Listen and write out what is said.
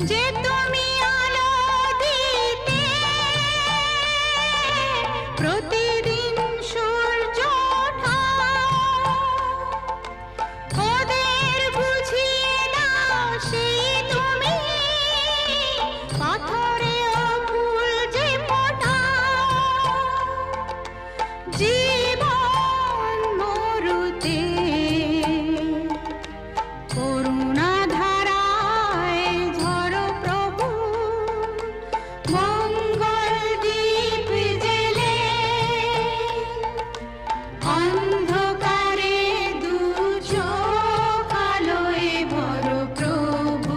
যে তুমি আলো দিতে প্রতিদিন সূর্য ওঠাও, ওদের বুঝিয়ে দাও সেই তুমি পাথরেও ফুল যে ফোটাও। জীবন মরুতে করুণা ধারায় ঝরো প্রভু, মঙ্গল দীপ জেলে অন্ধকারে দু চোখ আলোয় ভরো প্রভু।